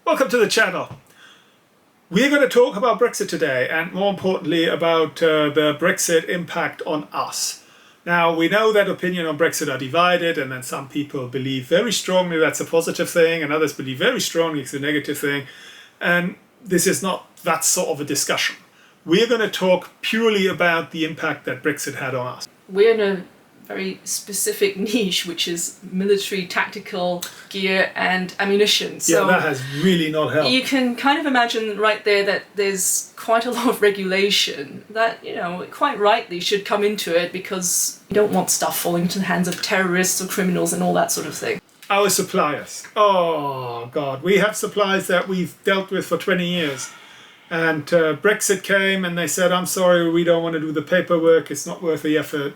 Welcome to the channel. We're going to talk about Brexit today, and more importantly about the Brexit impact on us. Now, we know that opinion on Brexit are divided, and then some people believe very strongly that's a positive thing and others believe very strongly it's a negative thing. And this is not that sort of a discussion. We're going to talk purely about the impact that Brexit had on us. We're in a very specific niche, which is military tactical gear and ammunition. So yeah, that has really not helped. You can kind of imagine right there that there's quite a lot of regulation that, quite rightly should come into it, because you don't want stuff falling into the hands of terrorists or criminals and all that sort of thing. Our suppliers. Oh, God. We have suppliers that we've dealt with for 20 years. And Brexit came and they said, I'm sorry, we don't want to do the paperwork. It's not worth the effort.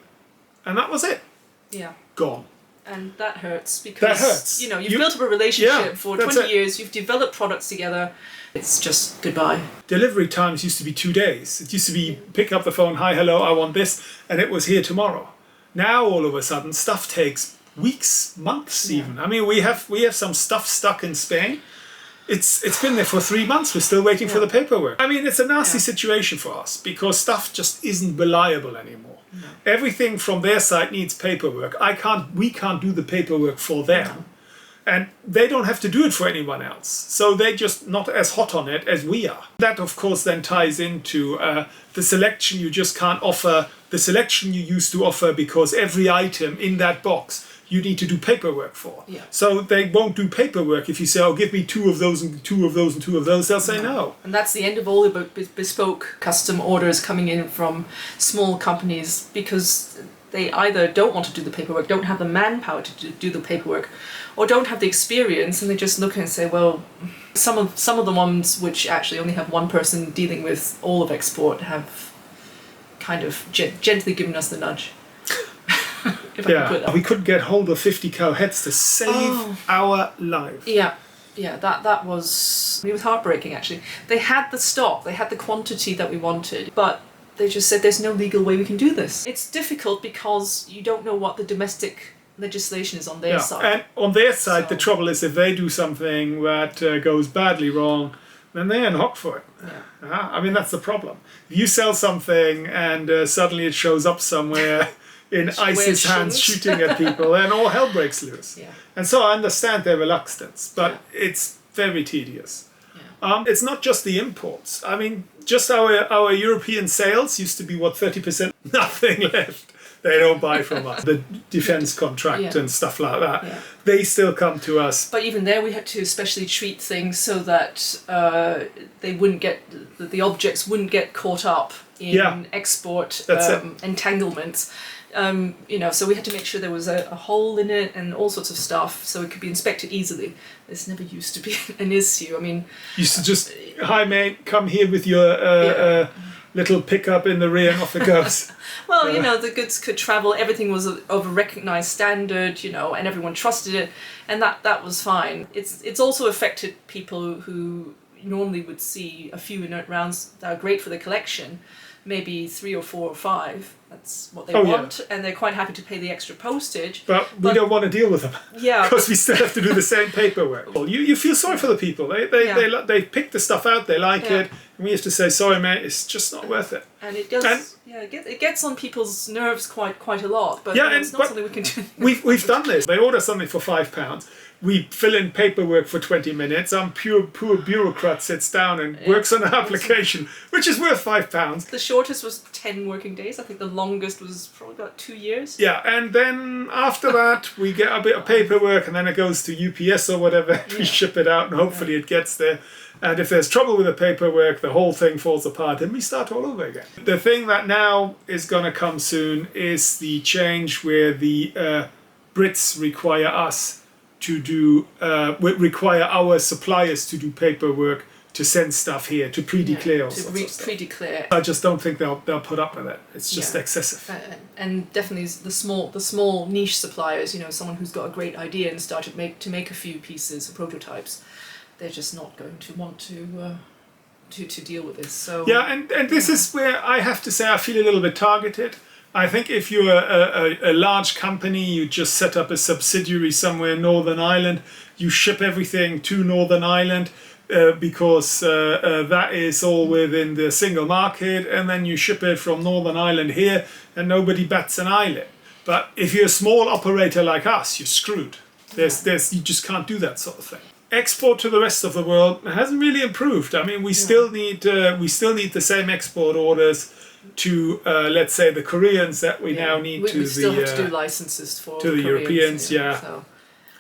And that was it. Yeah. Gone. And that hurts because, that hurts. You've built up a relationship for 20 years, you've developed products together. It's just goodbye. Delivery times used to be 2 days. It used to be pick up the phone, hi, hello, I want this, and it was here tomorrow. Now, all of a sudden, stuff takes weeks, months even. I mean, we have some stuff stuck in Spain. It's been there for 3 months. We're still waiting for the paperwork. I mean, it's a nasty situation for us because stuff just isn't reliable anymore. No. Everything from their side needs paperwork. We can't do the paperwork for them. No. And they don't have to do it for anyone else. So they're just not as hot on it as we are. That, of course, then ties into the selection you just can't offer, the selection you used to offer, because every item in that box you need to do paperwork for. Yeah. So they won't do paperwork if you say, oh, give me 2 of those and 2 of those and 2 of those. They'll say no. And that's the end of all the bespoke custom orders coming in from small companies, because they either don't want to do the paperwork, don't have the manpower to do the paperwork, or don't have the experience, and they just look and say, well, some of the ones which actually only have one person dealing with all of export have kind of gently given us the nudge. We couldn't get hold of 50 cow heads to save our life. Yeah, that was heartbreaking actually. They had the stock, they had the quantity that we wanted, but they just said there's no legal way we can do this. It's difficult because you don't know what the domestic legislation is on their side. And on their side, the trouble is if they do something that goes badly wrong, then they're in hock for it. Yeah. I mean, that's the problem. If you sell something and suddenly it shows up somewhere in ISIS hands shooting at people, and all hell breaks loose. Yeah. And so I understand their reluctance, but it's very tedious. Yeah. It's not just the imports. I mean, just our European sales used to be, 30%? Nothing left. They don't buy from us. The defense contract and stuff like that. Yeah. They still come to us. But even there we had to especially treat things so that they wouldn't get, the objects wouldn't get caught up in export entanglements. So we had to make sure there was a hole in it and all sorts of stuff so it could be inspected easily. This never used to be an issue. I mean, used to just, hi mate, come here with your little pickup in the rear and off it goes. Well, the goods could travel, everything was of a recognised standard, and everyone trusted it, and that was fine. It's also affected people who normally would see a few inert rounds that are great for the collection, maybe 3 or 4 or 5. That's what they want, and they're quite happy to pay the extra postage. But we don't want to deal with them. Yeah, because we still have to do the same paperwork. You feel sorry for the people. They pick the stuff out. They like it, and we have to say, sorry, mate, it's just not worth it. And it does. It gets on people's nerves quite a lot. But it's not something we can do. We've done this. They order something for £5. We fill in paperwork for 20 minutes. Some poor bureaucrat sits down and works on an application, which is worth £5. The shortest was 10 working days. I think the longest was probably about 2 years. Yeah, and then after that, we get a bit of paperwork, and then it goes to UPS or whatever. We ship it out, and hopefully it gets there. And if there's trouble with the paperwork, the whole thing falls apart, and we start all over again. The thing that now is going to come soon is the change where the Brits require us to do, require our suppliers to do paperwork to send stuff here, to pre-declare all sorts of stuff. Pre-declare. I just don't think they'll put up with it. It's just excessive. And definitely the small niche suppliers, someone who's got a great idea and started to make a few pieces or prototypes, they're just not going to want to deal with this. So and this is where I have to say I feel a little bit targeted. I think if you're a large company, you just set up a subsidiary somewhere in Northern Ireland, you ship everything to Northern Ireland, because that is all within the single market, and then you ship it from Northern Ireland here, and nobody bats an eyelid. But if you're a small operator like us, you're screwed. You just can't do that sort of thing. Export to the rest of the world hasn't really improved. I mean, we still need the same export orders to let's say the Koreans that we now need we still have to do licenses for to the Koreans, Europeans.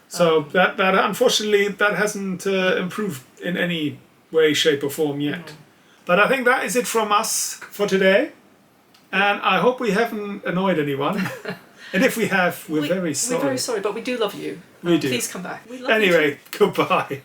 So that unfortunately that hasn't improved in any way, shape, or form yet. But I think that is it from us for today, and I hope we haven't annoyed anyone. And if we have, we're very sorry. We're very sorry, but we do love you. We do. Please come back. We love you Anyway, goodbye.